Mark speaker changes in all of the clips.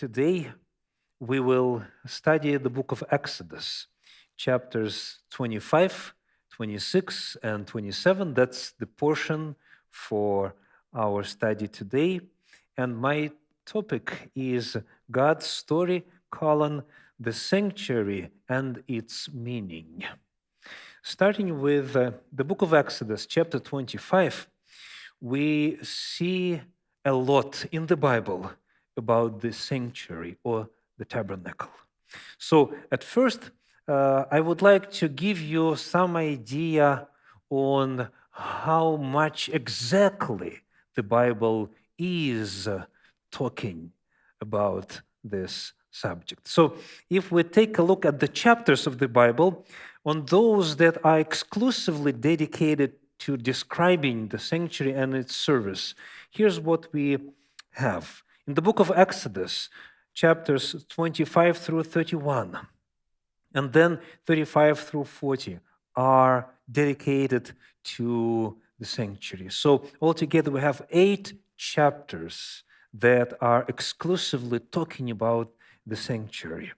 Speaker 1: Today, we will study the book of Exodus, chapters 25, 26, and 27. That's the portion for our study today. And my topic is God's story, the sanctuary and its meaning. Starting with the book of Exodus, chapter 25, we see a lot in the Bible about the sanctuary or the tabernacle. So, at first, I would like to give you some idea on how much exactly the Bible is talking about this subject. So, if we take a look at the chapters of the Bible, on those that are exclusively dedicated to describing the sanctuary and its service, here's what we have. In the book of Exodus, chapters 25 through 31, and then 35 through 40 are dedicated to the sanctuary. So altogether, we have 8 chapters that are exclusively talking about the sanctuary.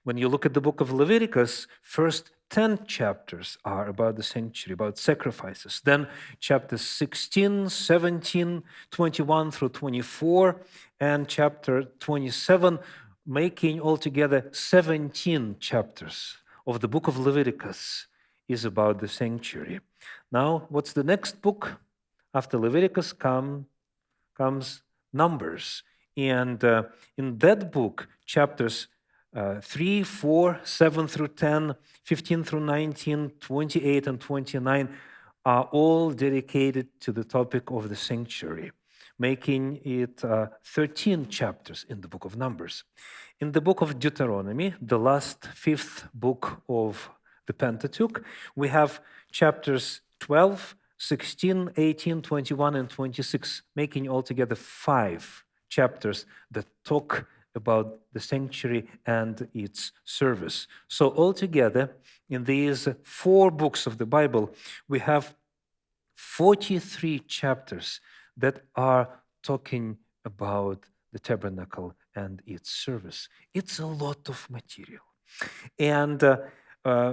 Speaker 1: When you look at the book of Leviticus, first 10 chapters are about the sanctuary, about sacrifices. Then chapters 16, 17, 21 through 24, and chapter 27, making altogether 17 chapters of the book of Leviticus is about the sanctuary. Now, what's the next book? After Leviticus comes Numbers. And in that book, chapters 3, 4, 7 through 10, 15 through 19, 28 and 29 are all dedicated to the topic of the sanctuary, making it 13 chapters in the book of Numbers. In the book of Deuteronomy, the last 5th book of the Pentateuch, we have chapters 12, 16, 18, 21, and 26, making altogether 5 chapters that talk about the sanctuary and its service. So altogether, in these 4 books of the Bible, we have 43 chapters that are talking about the tabernacle and its service. It's a lot of material. And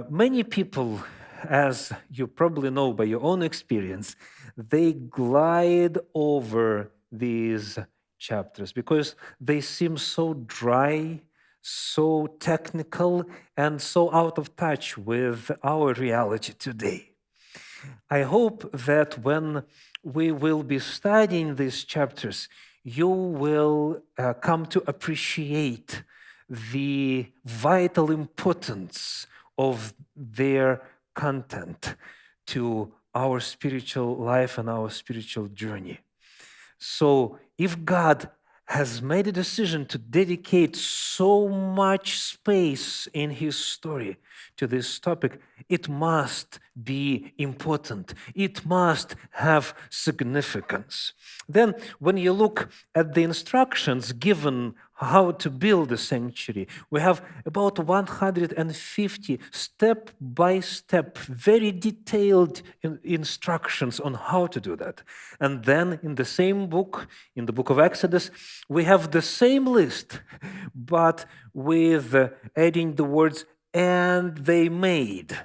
Speaker 1: many people, as you probably know by your own experience, they glide over these chapters because they seem so dry, so technical, and so out of touch with our reality today. I hope that when we will be studying these chapters, you will come to appreciate the vital importance of their content to our spiritual life and our spiritual journey. So if God has made a decision to dedicate so much space in his story to this topic, it must be important. It must have significance. Then, when you look at the instructions given how to build a sanctuary, we have about 150 step-by-step, very detailed instructions on how to do that. And then in the same book, in the book of Exodus, we have the same list, but with adding the words, and they made.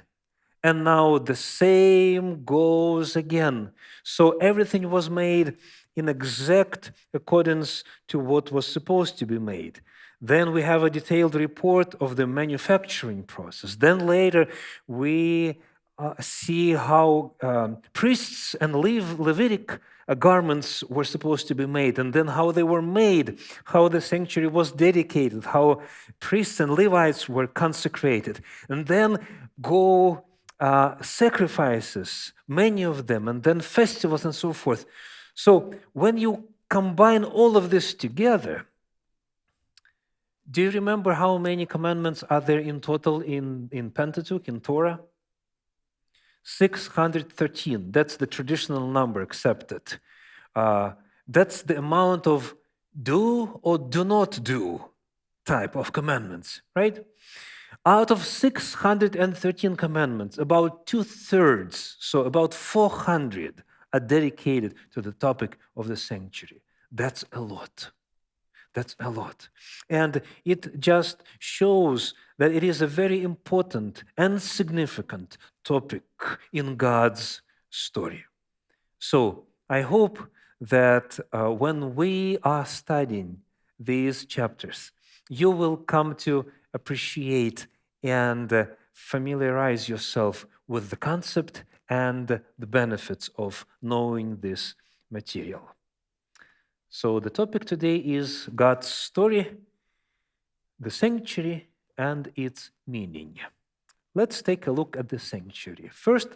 Speaker 1: And now the same goes again. So everything was made in exact accordance to what was supposed to be made. Then we have a detailed report of the manufacturing process. Then later we see how priests and Levitic garments were supposed to be made, and then how they were made, how the sanctuary was dedicated, how priests and Levites were consecrated. And then go sacrifices, many of them, and then festivals and so forth. So when you combine all of this together, do you remember how many commandments are there in total in Pentateuch, in Torah? 613. That's the traditional number accepted. That's the amount of do or do not do type of commandments, right? Out of 613 commandments, about 2/3, so about 400, are dedicated to the topic of the sanctuary. That's a lot. That's a lot. And it just shows that it is a very important and significant topic in God's story. So I hope that when we are studying these chapters, you will come to appreciate and familiarize yourself with the concept and the benefits of knowing this material. So the topic today is God's story, the sanctuary, and its meaning. Let's take a look at the sanctuary. First,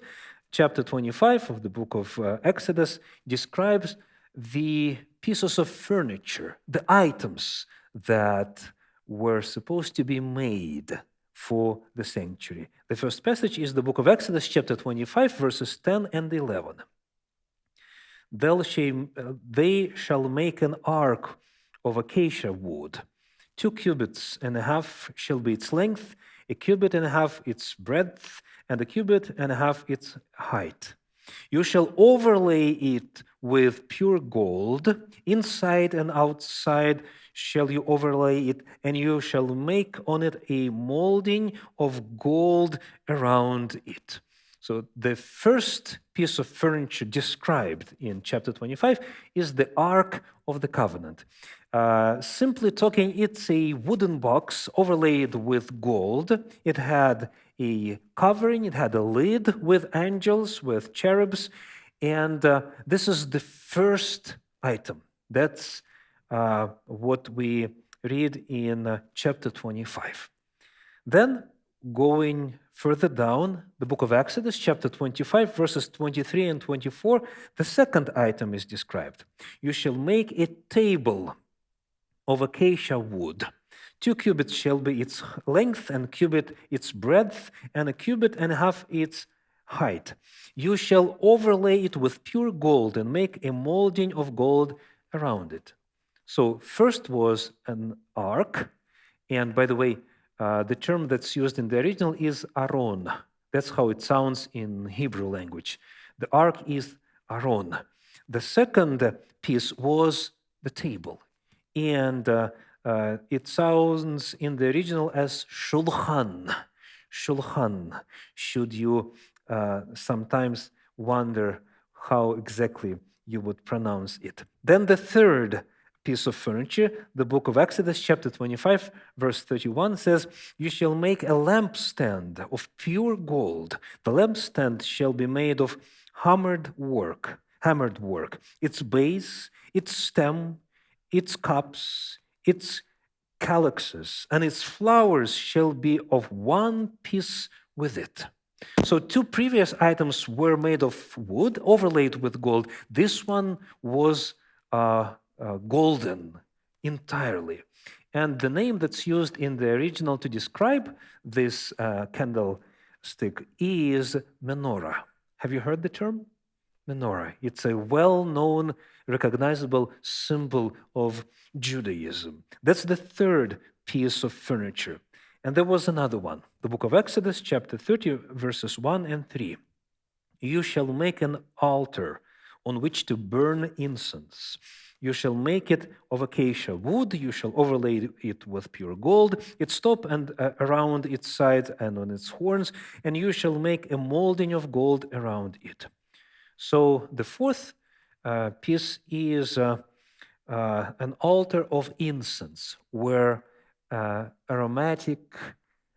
Speaker 1: chapter 25 of the book of Exodus describes the pieces of furniture, the items that were supposed to be made for the sanctuary. The first passage is the book of Exodus, chapter 25, verses 10 and 11. They shall make an ark of acacia wood. 2 cubits and a half shall be its length, a cubit and a half its breadth, and a cubit and a half its height. You shall overlay it with pure gold. Inside and outside shall you overlay it, and you shall make on it a molding of gold around it. So the first piece of furniture described in chapter 25 is the Ark of the Covenant. Simply talking, it's a wooden box overlaid with gold. It had a covering, it had a lid with angels, with cherubs, and this is the first item. That's what we read in chapter 25. Then, going further down, the book of Exodus, chapter 25, verses 23 and 24, the second item is described. You shall make a table of acacia wood. 2 cubits shall be its length, and cubit its breadth, and a cubit and a half its height. You shall overlay it with pure gold and make a molding of gold around it. So first was an ark, and by the way, the term that's used in the original is aron. That's how it sounds in Hebrew language. The ark is aron. The second piece was the table, and it sounds in the original as shulchan. Shulchan. Should you sometimes wonder how exactly you would pronounce it? Then the third piece of furniture, the book of Exodus, chapter 25, verse 31 says, You shall make a lampstand of pure gold. The lampstand shall be made of hammered work. Its base, its stem, its cups, its calyxes, and its flowers shall be of one piece with it. So 2 previous items were made of wood, overlaid with gold. This one was golden entirely. And the name that's used in the original to describe this candlestick is menorah. Have you heard the term? Menorah. It's a well-known, recognizable symbol of Judaism. That's the third piece of furniture. And there was another one, the book of Exodus, chapter 30, verses 1 and 3. You shall make an altar on which to burn incense. You shall make it of acacia wood. You shall overlay it with pure gold, its top and around its sides and on its horns, and you shall make a molding of gold around it. So the fourth piece is an altar of incense where aromatic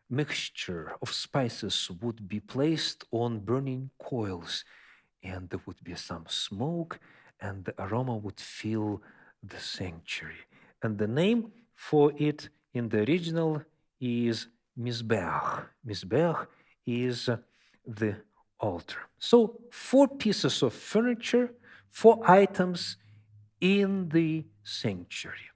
Speaker 1: mixture of spices would be placed on burning coals, and there would be some smoke, and the aroma would fill the sanctuary. And the name for it in the original is Mizbeach. Mizbeach is the altar. So 4 pieces of furniture, 4 items in the sanctuary.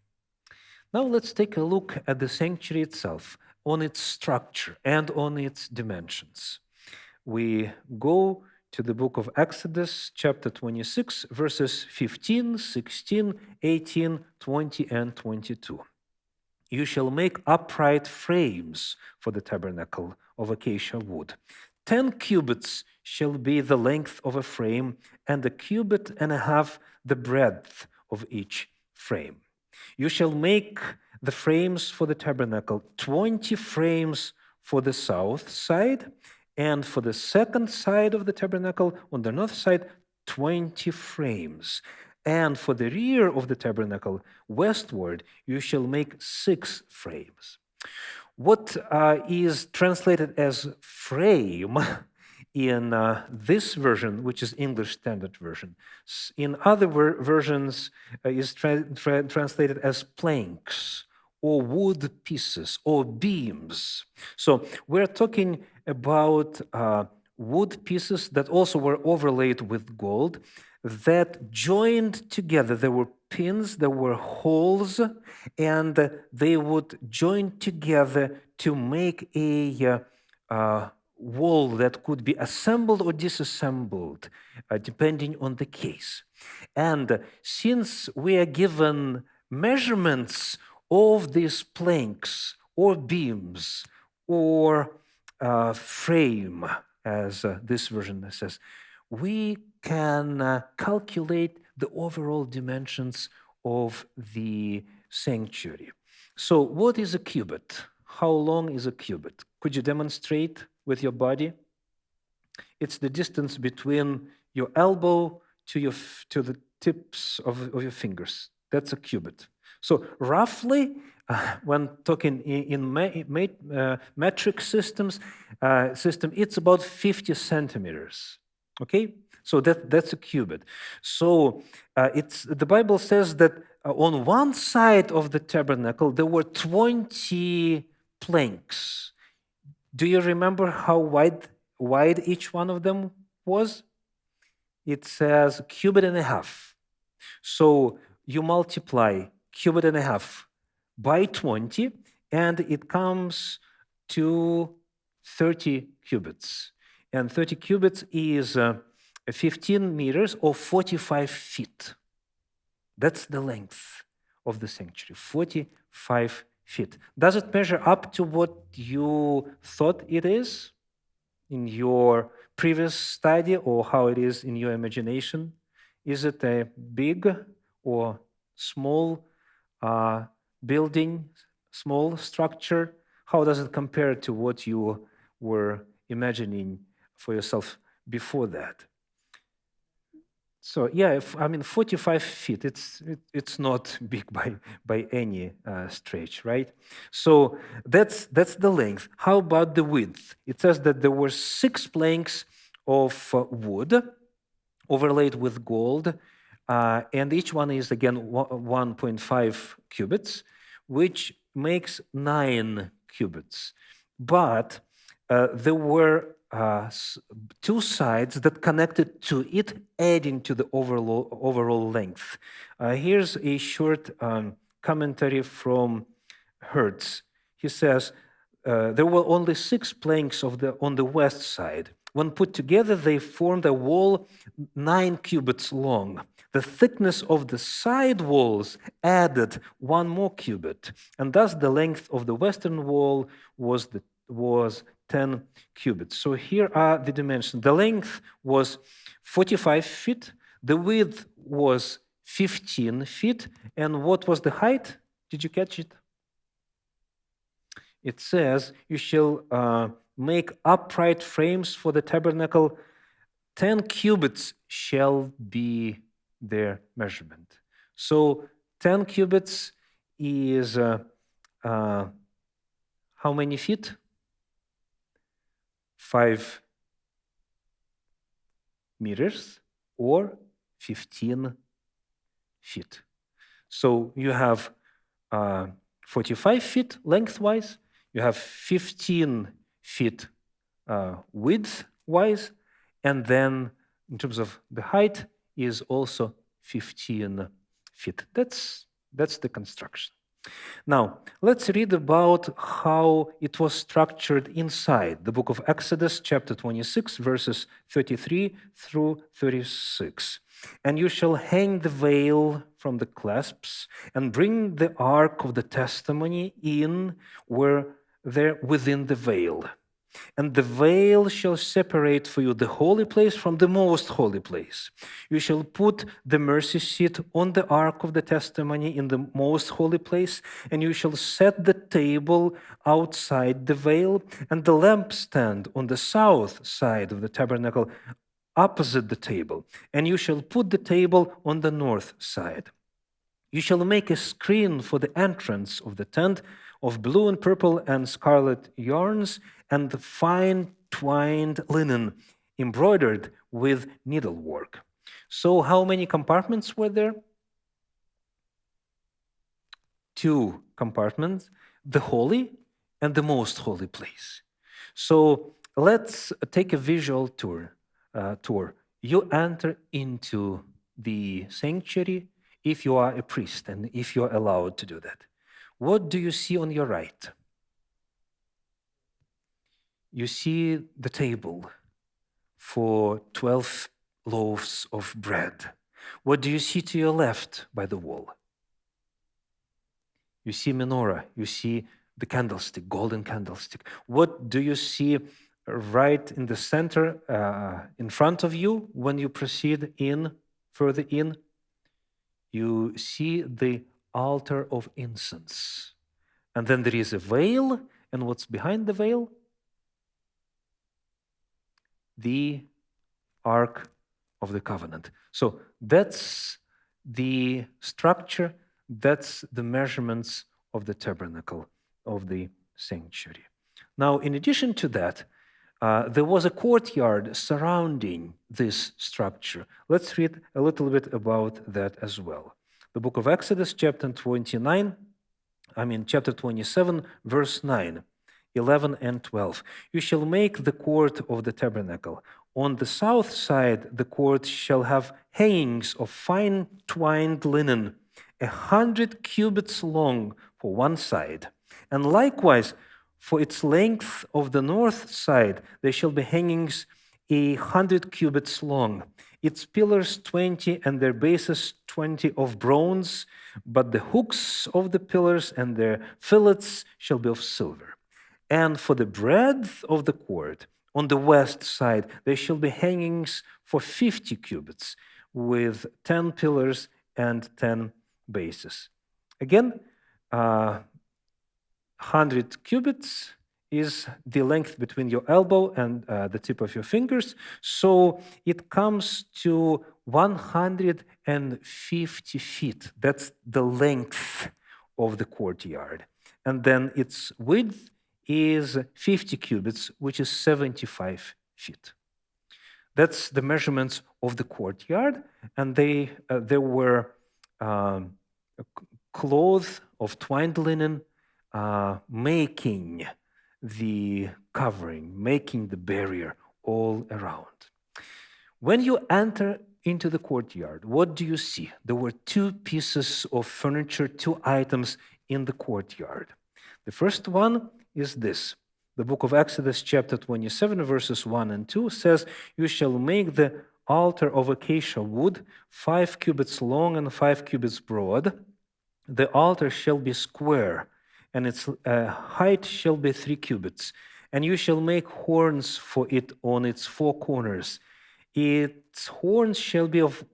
Speaker 1: Now let's take a look at the sanctuary itself, on its structure and on its dimensions. We go to the book of Exodus, chapter 26, verses 15, 16, 18, 20, and 22. You shall make upright frames for the tabernacle of acacia wood. 10 cubits shall be the length of a frame, and a cubit and a half the breadth of each frame. You shall make the frames for the tabernacle, 20 frames for the south side, and for the second side of the tabernacle on the north side, 20 frames. And for the rear of the tabernacle, westward, you shall make 6 frames. What is translated as frame in this version, which is English Standard Version, in other versions is translated as planks or wood pieces or beams. So we're talking about wood pieces that also were overlaid with gold that joined together. There were pins, there were holes, and they would join together to make a wall that could be assembled or disassembled, depending on the case. And since we are given measurements of these planks or beams or frame, as this version says, we can calculate the overall dimensions of the sanctuary. So what is a cubit? How long is a cubit? Could you demonstrate with your body? It's the distance between your elbow to the tips of your fingers. That's a cubit. So roughly, when talking in metric systems, it's about 50 centimeters. Okay, so that's a cubit. So the Bible says that on one side of the tabernacle there were 20 planks. Do you remember how wide each one of them was? It says cubit and a half. So you multiply cubit and a half by 20, and it comes to 30 cubits. And 30 cubits is 15 meters or 45 feet. That's the length of the sanctuary, 45 feet. Does it measure up to what you thought it is in your previous study, or how it is in your imagination? Is it a big or small building, small structure? How does it compare to what you were imagining for yourself before that? So yeah, 45 feet. It's not big by any stretch, right? So that's the length. How about the width? It says that there were 6 planks of wood overlaid with gold, and each one is again 1.5 cubits, which makes 9 cubits. But there were 2 sides that connected to it, adding to the overall length. Here's a short commentary from Hertz. He says, there were only 6 planks on the west side. When put together, they formed a wall 9 cubits long. The thickness of the side walls added 1 more cubit, and thus the length of the western wall was 10 cubits. So here are the dimensions. The length was 45 feet, the width was 15 feet, and what was the height? Did you catch it? It says, you shall make upright frames for the tabernacle. 10 cubits shall be their measurement. So 10 cubits is how many feet? 5 meters or 15 feet. So you have 45 feet lengthwise, you have 15 feet width-wise, and then in terms of the height is also 15 feet. That's the construction. Now, let's read about how it was structured inside the book of Exodus, chapter 26, verses 33 through 36. And you shall hang the veil from the clasps and bring the ark of the testimony in where there within the veil. And the veil shall separate for you the holy place from the most holy place. You shall put the mercy seat on the ark of the testimony in the most holy place, and you shall set the table outside the veil, and the lampstand on the south side of the tabernacle opposite the table, and you shall put the table on the north side. You shall make a screen for the entrance of the tent of blue and purple and scarlet yarns and fine twined linen embroidered with needlework. So, how many compartments were there? 2 compartments, the holy and the most holy place. So, let's take a visual tour. You enter into the sanctuary if you are a priest and if you're allowed to do that. What do you see on your right? You see the table for 12 loaves of bread. What do you see to your left by the wall? You see menorah, you see the candlestick, golden candlestick. What do you see right in the center in front of you when you proceed in, further in? You see the altar of incense. And then there is a veil, and what's behind the veil? The Ark of the Covenant. So that's the structure, that's the measurements of the tabernacle, of the sanctuary. Now, in addition to that, there was a courtyard surrounding this structure. Let's read a little bit about that as well. The book of Exodus, chapter 27, verse 9, 11 and 12. You shall make the court of the tabernacle. On the south side, the court shall have hangings of fine twined linen, 100 cubits long for one side. And likewise, for its length of the north side, there shall be hangings 100 cubits long. Its pillars 20 and their bases 20 of bronze, but the hooks of the pillars and their fillets shall be of silver. And for the breadth of the court, on the west side, there shall be hangings for 50 cubits, with 10 pillars and 10 bases. Again, 100 cubits is the length between your elbow and the tip of your fingers. So it comes to 150 feet. That's the length of the courtyard. And then its width is 50 cubits, which is 75 feet. That's the measurements of the courtyard. And there were cloth of twined linen making the covering, making the barrier all around. When you enter into the courtyard, what do you see? There were 2 pieces of furniture, 2 items in the courtyard. The first one is this. The book of Exodus, chapter 27, verses 1 and 2 says, You shall make the altar of acacia wood, 5 cubits long and 5 cubits broad. The altar shall be square, and its height shall be 3 cubits. And you shall make horns for it on its 4 corners. Its horns shall be of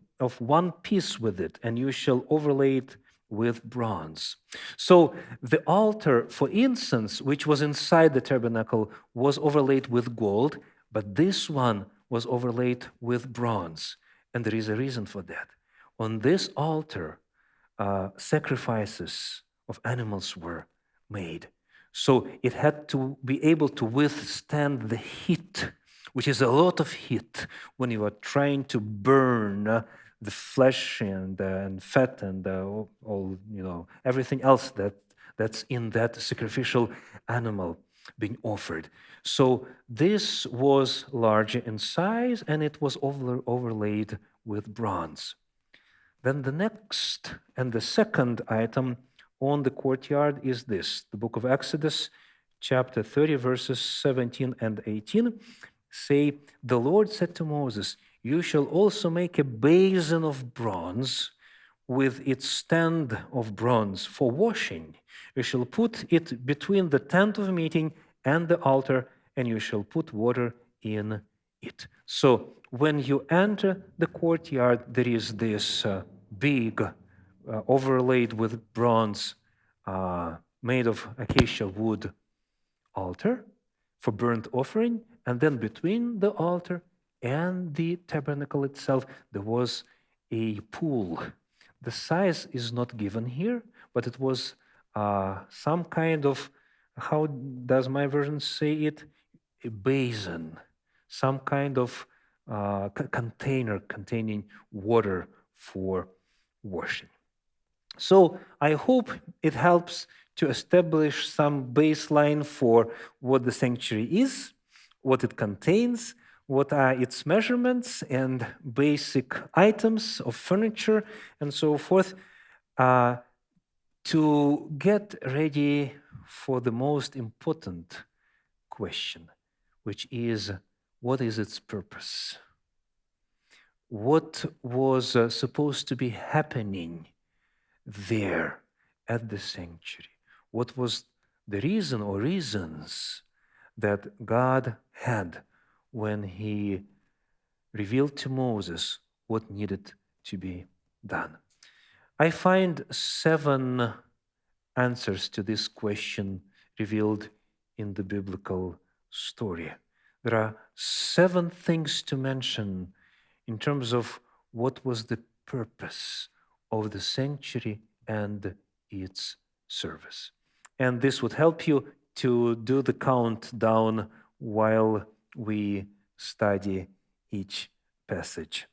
Speaker 1: one piece with it, and you shall overlay it with bronze. So the altar for incense, which was inside the tabernacle, was overlaid with gold, but this one was overlaid with bronze. And there is a reason for that. On this altar, sacrifices of animals were made. So it had to be able to withstand the heat, which is a lot of heat when you are trying to burn the flesh and fat and all everything else that's in that sacrificial animal being offered. So this was larger in size, and it was overlaid with bronze. Then the next and the second item on the courtyard is this. The book of Exodus, chapter 30, verses 17 and 18 say, The Lord said to Moses, You shall also make a basin of bronze with its stand of bronze for washing. You shall put it between the tent of meeting and the altar, and you shall put water in it. So when you enter the courtyard, there is this big, overlaid with bronze, made of acacia wood altar for burnt offering, and then between the altar and the tabernacle itself, there was a pool. The size is not given here, but it was some kind of, how does my version say it? A basin, some kind of container containing water for washing. So I hope it helps to establish some baseline for what the sanctuary is, what it contains, what are its measurements and basic items of furniture and so forth, to get ready for the most important question, which is, what is its purpose? What was supposed to be happening there at the sanctuary? What was the reason or reasons that God had when He revealed to Moses what needed to be done? I find 7 answers to this question revealed in the biblical story. There are 7 things to mention in terms of what was the purpose of the sanctuary and its service. And this would help you to do the countdown while we study each passage.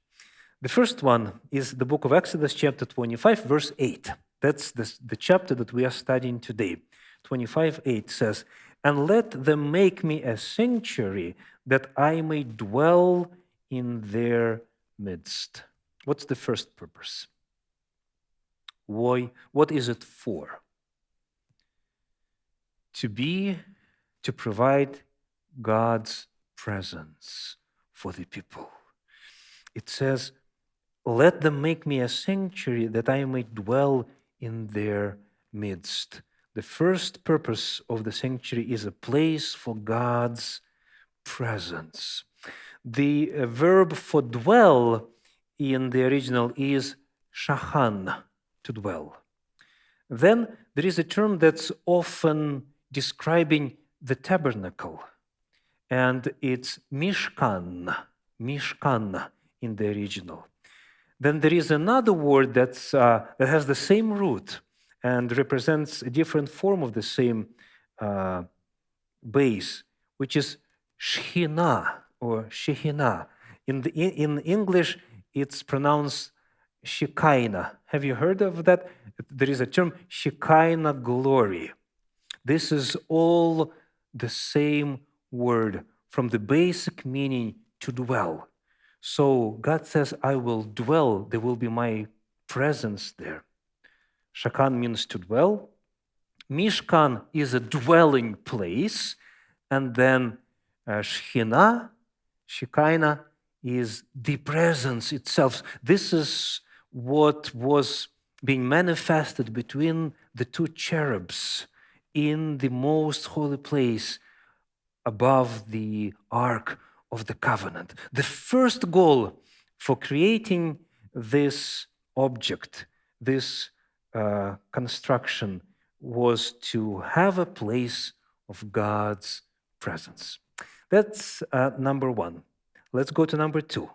Speaker 1: The first one is the book of Exodus, chapter 25, verse 8. That's the chapter that we are studying today. 25:8 says, "And let them make me a sanctuary that I may dwell in their midst." What's the first purpose? Why? What is it for? To provide God's presence for the people. It says, "Let them make me a sanctuary that I may dwell in their midst." The first purpose of the sanctuary is a place for God's presence. The verb for dwell in the original is shahan, to dwell. Then there is a term that's often describing the tabernacle, and it's mishkan, mishkan in the original. Then there is another word that has the same root and represents a different form of the same base, which is shechina or shechina. In English, it's pronounced Shekinah. Have you heard of that? There is a term, Shekinah glory. This is all the same word from the basic meaning to dwell. So God says, I will dwell, there will be my presence there. Shakan means to dwell. Mishkan is a dwelling place. And then Shekhinah, Shekinah, is the presence itself. This is what was being manifested between the 2 cherubs in the most holy place above the Ark of the Covenant. The first goal for creating this object, this construction, was to have a place of God's presence. That's number 1. Let's go to number 2.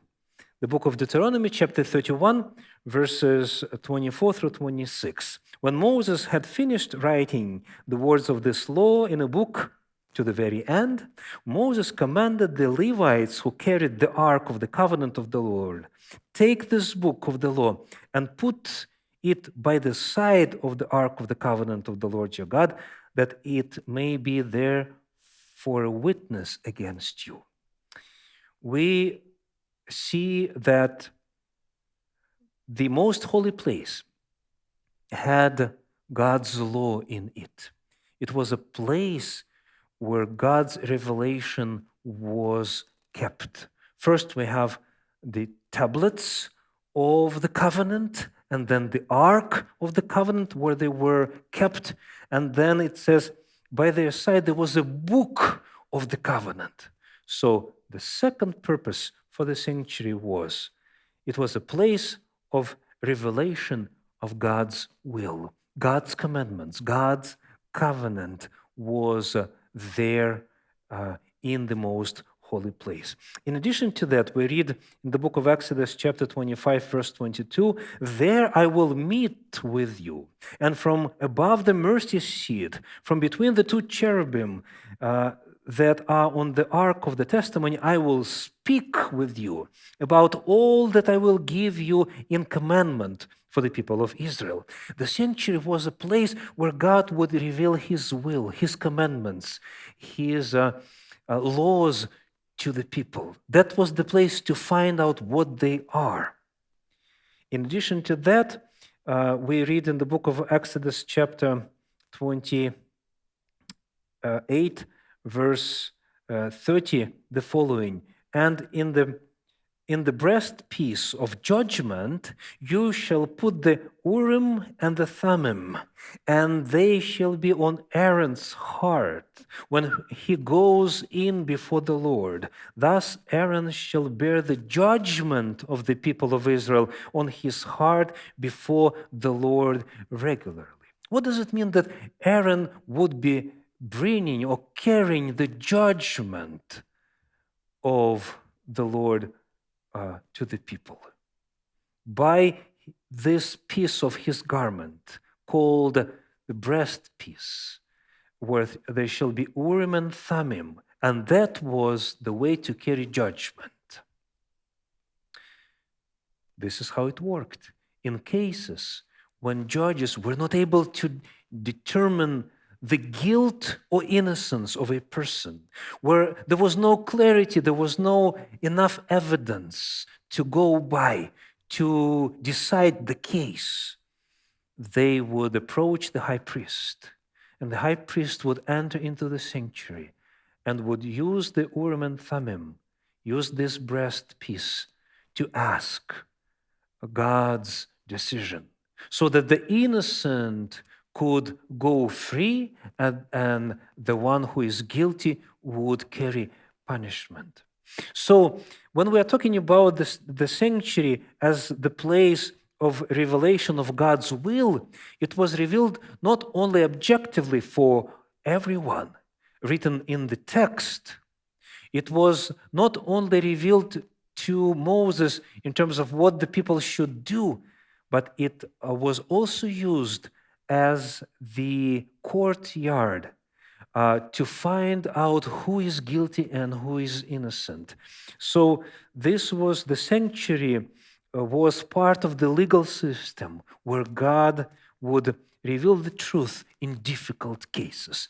Speaker 1: The book of Deuteronomy, chapter 31, verses 24 through 26. When Moses had finished writing the words of this law in a book to the very end, Moses commanded the Levites who carried the ark of the covenant of the Lord, "Take this book of the law and put it by the side of the ark of the covenant of the Lord your God, that it may be there for a witness against you." We see that the most holy place had God's law in it. It was a place where God's revelation was kept. First, we have the tablets of the covenant, and then the ark of the covenant where they were kept. And then it says, by their side, there was a book of the covenant. So the second purpose for the sanctuary was it was a place of revelation of God's will, God's commandments, God's covenant was there in the most holy place. In addition to that, we read in the book of Exodus, chapter 25, verse 22, there I will meet with you, and from above the mercy seat, from between the two cherubim that are on the ark of the testimony, I will speak with you about all that I will give you in commandment for the people of Israel. The sanctuary was a place where God would reveal His will, His commandments, His laws to the people. That was the place to find out what they are. In addition to that, we read in the book of Exodus, chapter 28, verse 30, the following, and in the breastpiece of judgment, you shall put the Urim and the Thummim, and they shall be on Aaron's heart when he goes in before the Lord. Thus Aaron shall bear the judgment of the people of Israel on his heart before the Lord regularly. What does it mean that Aaron would be bringing or carrying the judgment of the Lord to the people? By this piece of his garment called the breastpiece, where there shall be Urim and Thummim, and that was the way to carry judgment. This is how it worked. In cases when judges were not able to determine the guilt or innocence of a person, where there was no clarity, there was no enough evidence to go by to decide the case, they would approach the high priest, and the high priest would enter into the sanctuary and would use the Urim and Thummim, use this breastpiece to ask God's decision, so that the innocent could go free and the one who is guilty would carry punishment. So when we are talking about the sanctuary as the place of revelation of God's will, it was revealed not only objectively for everyone, written in the text. It was not only revealed to Moses in terms of what the people should do, but it was also used as the courtyard to find out who is guilty and who is innocent. So this was the sanctuary was part of the legal system where God would reveal the truth in difficult cases.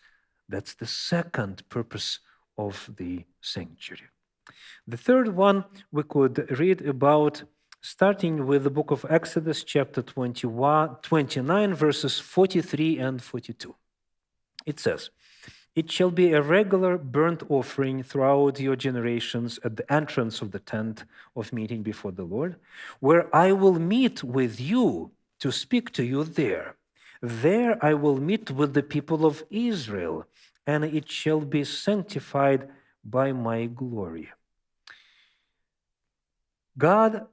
Speaker 1: That's the second purpose of the sanctuary. The third one we could read about, starting with the book of Exodus, chapter 29, verses 43 and 42. It says, "It shall be a regular burnt offering throughout your generations at the entrance of the tent of meeting before the Lord, where I will meet with you to speak to you there. There I will meet with the people of Israel, and it shall be sanctified by my glory." God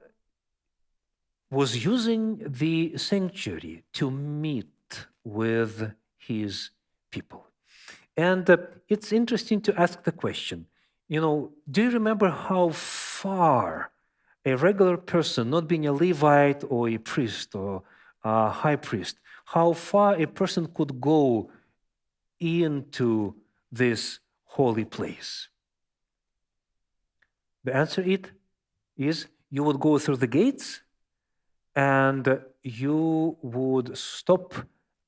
Speaker 1: was using the sanctuary to meet with his people. And it's interesting to ask the question, do you remember how far a regular person, not being a Levite or a priest or a high priest, how far a person could go into this holy place? The answer is you would go through the gates and you would stop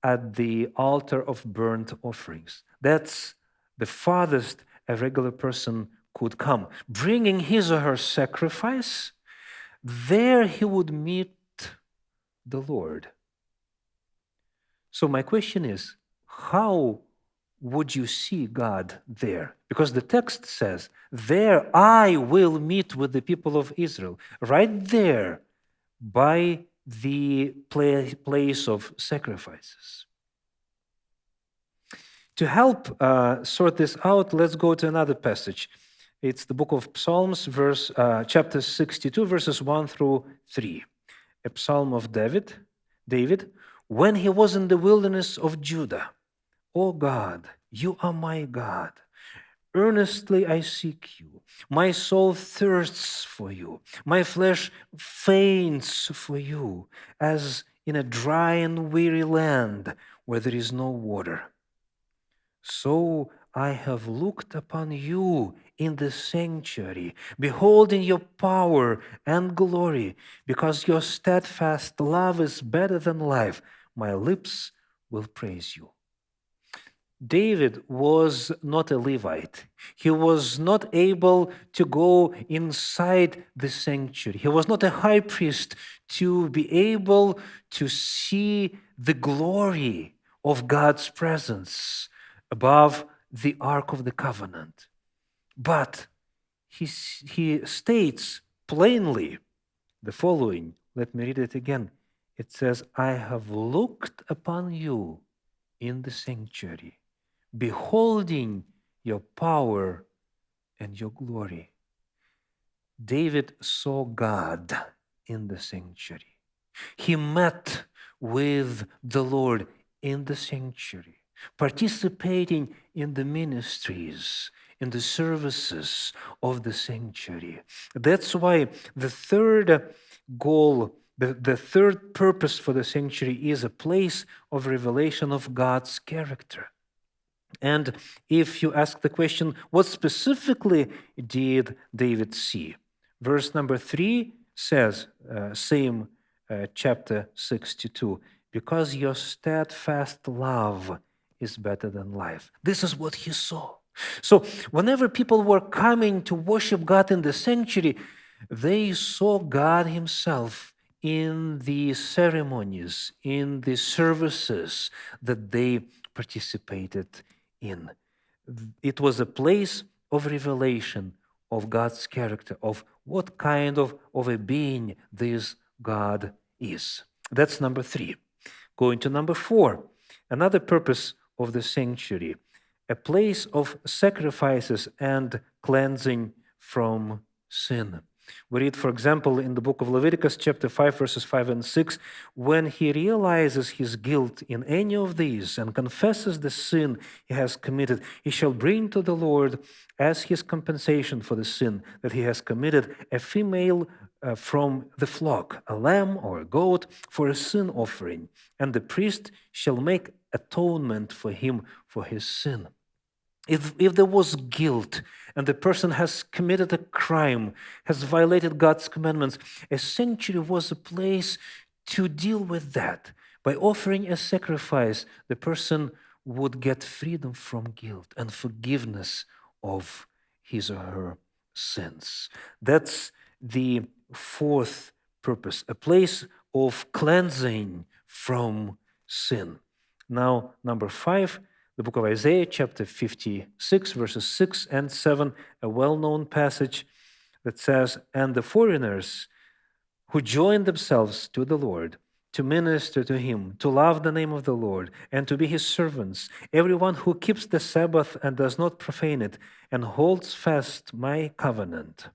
Speaker 1: at the altar of burnt offerings. That's the farthest a regular person could come. Bringing his or her sacrifice, there he would meet the Lord. So my question is, how would you see God there? Because the text says, there I will meet with the people of Israel. Right there, by the place of sacrifices. To help sort this out, let's go to another passage. It's the book of Psalms, chapter 62, verses 1 through 3. A psalm of David, when he was in the wilderness of Judah. O God, you are my God. Earnestly I seek you. My soul thirsts for you. My flesh faints for you, as in a dry and weary land where there is no water. So I have looked upon you in the sanctuary, beholding your power and glory, because your steadfast love is better than life. My lips will praise you. David was not a Levite. He was not able to go inside the sanctuary. He was not a high priest to be able to see the glory of God's presence above the Ark of the Covenant. But he states plainly the following. Let me read it again. It says, I have looked upon you in the sanctuary, beholding your power and your glory. David saw God in the sanctuary. He met with the Lord in the sanctuary, participating in the ministries, in the services of the sanctuary. That's why the third goal, the third purpose for the sanctuary is a place of revelation of God's character. And if you ask the question, what specifically did David see? Verse number 3 says, same chapter 62, because your steadfast love is better than life. This is what he saw. So whenever people were coming to worship God in the sanctuary, they saw God himself in the ceremonies, in the services that they participated in. It was a place of revelation of God's character, of what kind of a being this God is. That's number 3. Going to number 4, another purpose of the sanctuary, a place of sacrifices and cleansing from sin. We read, for example, in the book of Leviticus, chapter 5, verses 5 and 6, when he realizes his guilt in any of these and confesses the sin he has committed, he shall bring to the Lord as his compensation for the sin that he has committed a female from the flock, a lamb or a goat for a sin offering, and the priest shall make atonement for him for his sin. If there was guilt and the person has committed a crime, has violated God's commandments, a sanctuary was a place to deal with that. By offering a sacrifice, the person would get freedom from guilt and forgiveness of his or her sins. That's the fourth purpose, a place of cleansing from sin. Now, number 5, the book of Isaiah, chapter 56, verses 6 and 7, a well-known passage that says, and the foreigners who join themselves to the Lord, to minister to him, to love the name of the Lord, and to be his servants, everyone who keeps the Sabbath and does not profane it, and holds fast my covenant.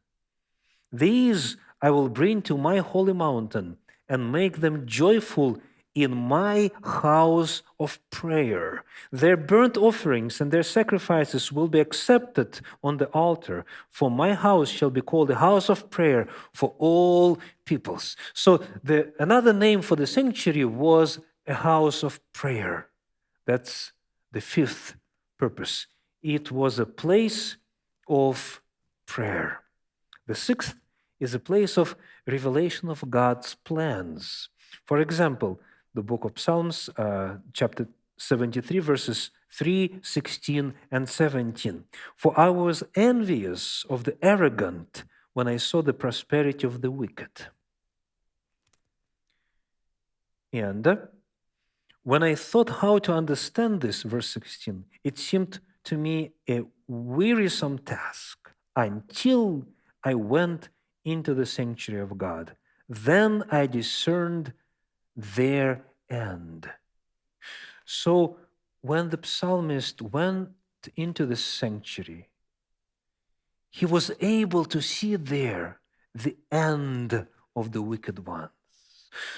Speaker 1: These I will bring to my holy mountain and make them joyful in my house of prayer. Their burnt offerings and their sacrifices will be accepted on the altar, for my house shall be called a house of prayer for all peoples. So another name for the sanctuary was a house of prayer. That's the fifth purpose. It was a place of prayer. The sixth is a place of revelation of God's plans. For example, the book of Psalms, chapter 73, verses 3, 16, and 17. For I was envious of the arrogant when I saw the prosperity of the wicked. And when I thought how to understand this, verse 16, it seemed to me a wearisome task until I went into the sanctuary of God. Then I discerned their end. So when the psalmist went into the sanctuary, he was able to see there the end of the wicked ones.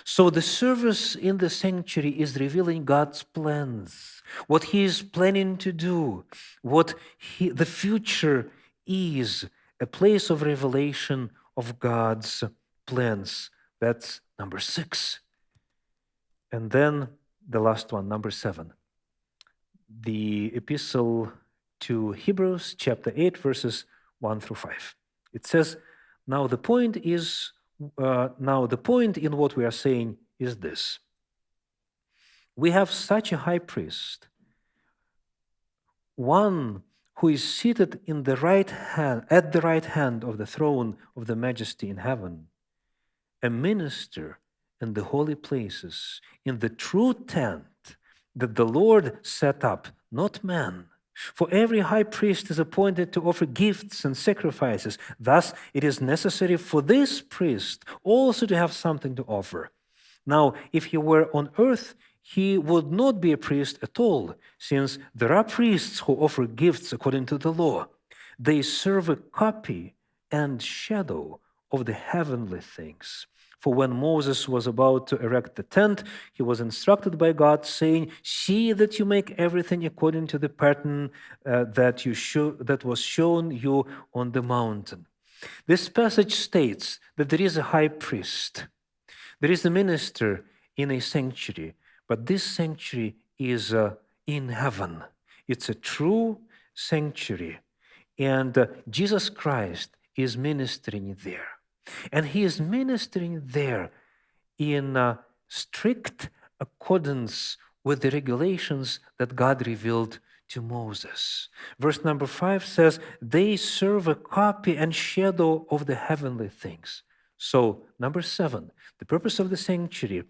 Speaker 1: So the service in the sanctuary is revealing God's plans, what He is planning to do, the future is a place of revelation of God's plans. That's number 6. And then the last one, number 7. The epistle to Hebrews, chapter 8, verses 1 through 5. It says, now the point in what we are saying is this. We have such a high priest, one who is seated at the right hand of the throne of the majesty in heaven, a minister in the holy places, in the true tent that the Lord set up, not man. For every high priest is appointed to offer gifts and sacrifices. Thus, it is necessary for this priest also to have something to offer. Now, if he were on earth, he would not be a priest at all, since there are priests who offer gifts according to the law. They serve a copy and shadow of the heavenly things. For when Moses was about to erect the tent, he was instructed by God, saying, see that you make everything according to the pattern that was shown you on the mountain. This passage states that there is a high priest. There is a minister in a sanctuary, but this sanctuary is in heaven. It's a true sanctuary. And Jesus Christ is ministering there. And He is ministering there in strict accordance with the regulations that God revealed to Moses. Verse number 5 says, they serve a copy and shadow of the heavenly things. So, number 7, the purpose of the sanctuary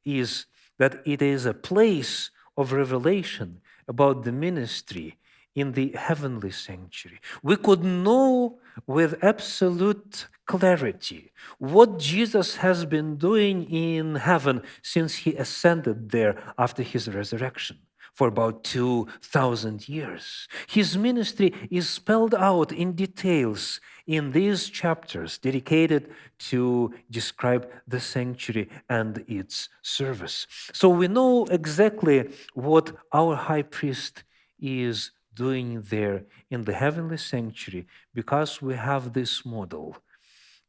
Speaker 1: is that it is a place of revelation about the ministry in the heavenly sanctuary. We could know with absolute clarity what Jesus has been doing in heaven since He ascended there after His resurrection for about 2,000 years. His ministry is spelled out in details in these chapters dedicated to describe the sanctuary and its service. So we know exactly what our high priest is doing there in the heavenly sanctuary because we have this model,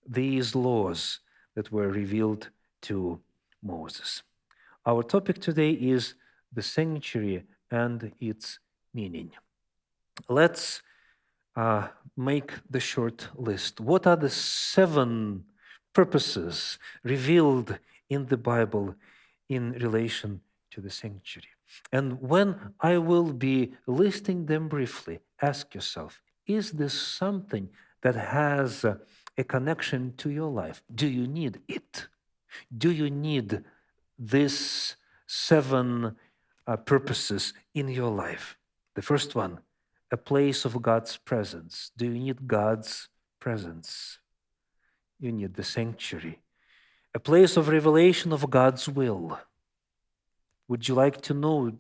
Speaker 1: these laws that were revealed to Moses. Our topic today is the sanctuary and its meaning. Let's make the short list. What are the 7 purposes revealed in the Bible in relation to the sanctuary? And when I will be listing them briefly, ask yourself, is this something that has a connection to your life? Do you need it? Do you need these 7 purposes in your life? The first one, a place of God's presence. Do you need God's presence? You need the sanctuary. A place of revelation of God's will. Would you like to know?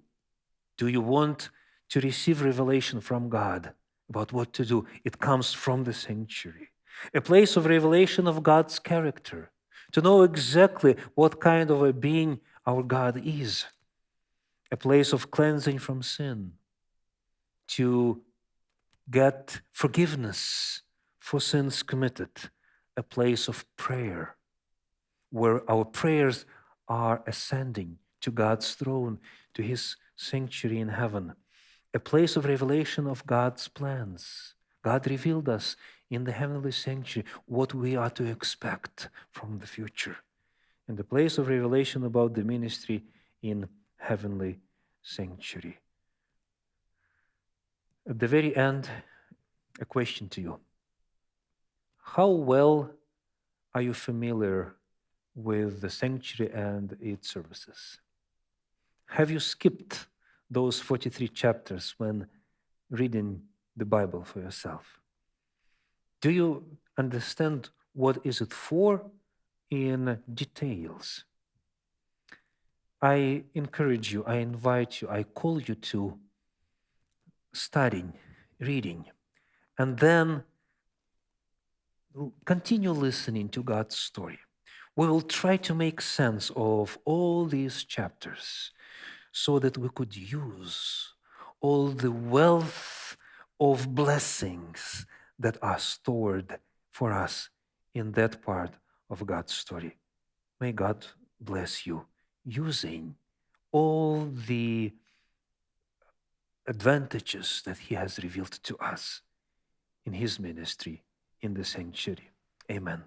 Speaker 1: Do you want to receive revelation from God about what to do? It comes from the sanctuary. A place of revelation of God's character, to know exactly what kind of a being our God is. A place of cleansing from sin, to get forgiveness for sins committed. A place of prayer, where our prayers are ascending to God's throne, to His sanctuary in heaven. A place of revelation of God's plans. God revealed us in the heavenly sanctuary what we are to expect from the future. And the place of revelation about the ministry in heavenly sanctuary. At the very end, a question to you. How well are you familiar with the sanctuary and its services? Have you skipped those 43 chapters when reading the Bible for yourself? Do you understand what is it for in details? I encourage you, I invite you, I call you to studying, reading, and then continue listening to God's story. We will try to make sense of all these chapters so that we could use all the wealth of blessings that are stored for us in that part of God's story. May God bless you using all the advantages that He has revealed to us in His ministry in the sanctuary. Amen.